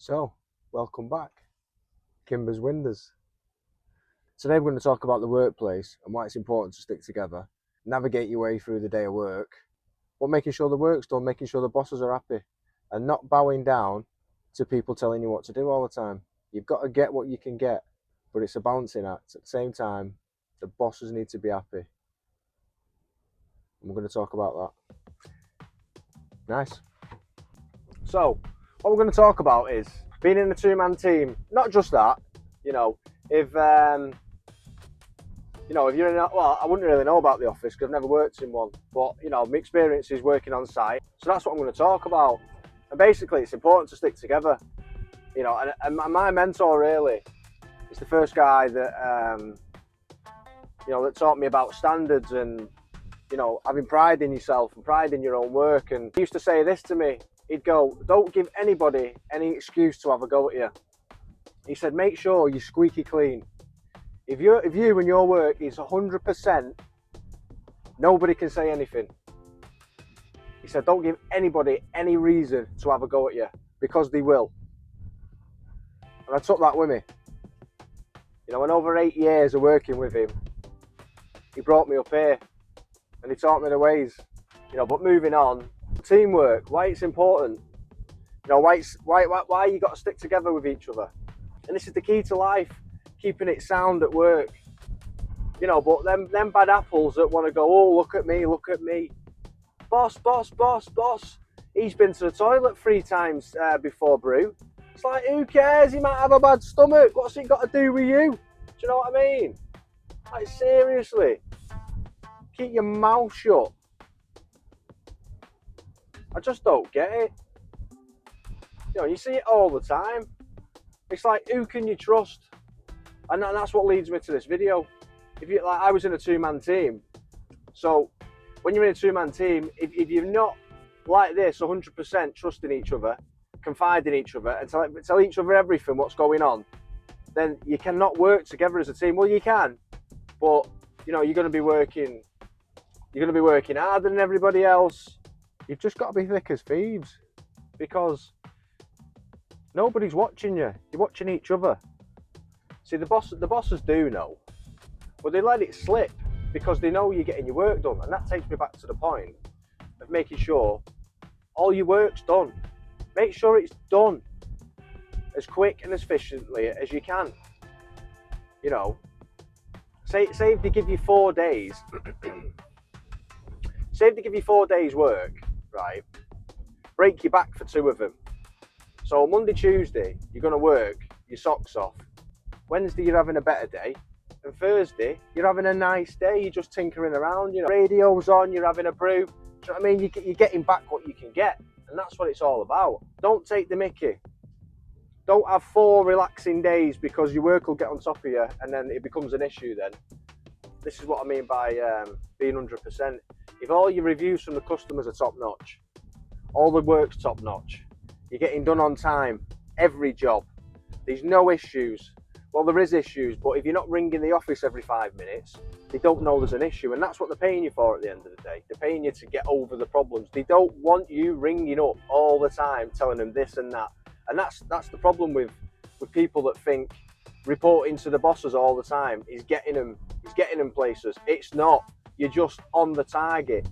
So, welcome back, Kimbers.windows. Today we're going to talk about the workplace and why it's important to stick together, navigate your way through the day of work, but making sure the work's done, making sure the bosses are happy, and not bowing down to people telling you what to do all the time. You've got to get what you can get, but it's a balancing act. At the same time, the bosses need to be happy. And we're going to talk about that. Nice. So, what we're going to talk about is being in a two-man team. Not just that, if you're in well, I wouldn't really know about the office because I've never worked in one, but my experience is working on site, so that's what I'm going to talk about. And basically, it's important to stick together. And my mentor really is the first guy that that taught me about standards and having pride in yourself and pride in your own work. And he used to say this to me. He'd go, "Don't give anybody any excuse to have a go at you." He said, "Make sure you're squeaky clean. If you and your work is 100%, nobody can say anything." He said, "Don't give anybody any reason to have a go at you, because they will." And I took that with me. And over 8 years of working with him, he brought me up here and he taught me the ways. But moving on, teamwork, why it's important. Why you got to stick together with each other. And this is the key to life, keeping it sound at work. But them bad apples that want to go, "Oh, look at me, boss, he's been to the toilet 3 times before brew." It's like, who cares? He might have a bad stomach. What's it got to do with you? Do you know what I mean? Like, seriously, keep your mouth shut. I just don't get it. You see it all the time. It's like, who can you trust? And that's what leads me to this video. I was in a two-man team. So when you're in a two-man team, if you're not like this, 100% trusting each other, confiding in each other, and tell each other everything, what's going on, then you cannot work together as a team. Well, you can, but you're going to be working harder than everybody else. You've just got to be thick as thieves, because nobody's watching you. You're watching each other. See, the bosses do know, but they let it slip because they know you're getting your work done. And that takes me back to the point of making sure all your work's done. Make sure it's done as quick and as efficiently as you can. Say if they give you 4 days, say if they give you 4 days work, right? Break your back for 2 of them. So Monday, Tuesday, you're going to work your socks off. Wednesday, you're having a better day. And Thursday, you're having a nice day. You're just tinkering around, radio's on, you're having a brew. Do you know what I mean? You're getting back what you can get. And that's what it's all about. Don't take the mickey. Don't have 4 relaxing days because your work will get on top of you and then it becomes an issue then. This is what I mean by being 100%. If all your reviews from the customers are top notch, all the work's top notch, you're getting done on time, every job, there's no issues. Well, there is issues, but if you're not ringing the office every 5 minutes, they don't know there's an issue, and that's what they're paying you for at the end of the day. They're paying you to get over the problems. They don't want you ringing up all the time, telling them this and that. And that's the problem with people that think reporting to the bosses all the time is getting them places. It's not. You're just on the target.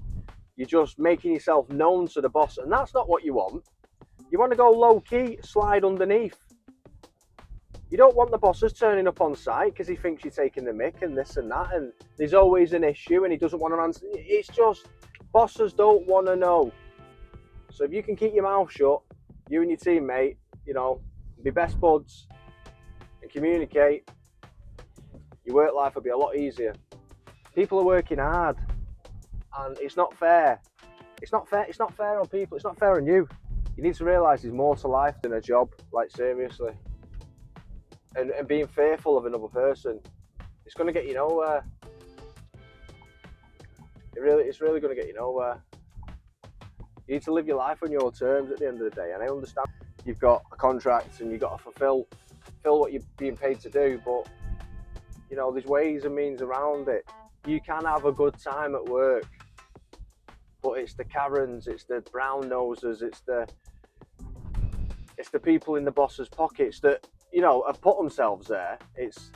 You're just making yourself known to the boss, and that's not what you want. You want to go low key, slide underneath. You don't want the bosses turning up on site because he thinks you're taking the mick and this and that, and there's always an issue and he doesn't want to answer. It's just, bosses don't want to know. So if you can keep your mouth shut, you and your teammate, be best buds and communicate, your work life will be a lot easier. People are working hard and it's not fair. It's not fair on people. It's not fair on you. You need to realise there's more to life than a job, like seriously. And being fearful of another person, it's going to get you nowhere. It's really going to get you nowhere. You need to live your life on your terms at the end of the day. And I understand you've got a contract and you've got to fulfill what you're being paid to do, but there's ways and means around it. You can have a good time at work, but it's the Karens, it's the brown nosers, it's It's the people in the boss's pockets that, you know, have put themselves there. It's,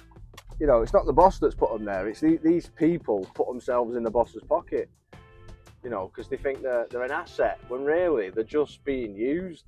you know, it's not the boss that's put them there. It's these people put themselves in the boss's pocket, you know, because they think they're an asset when really they're just being used.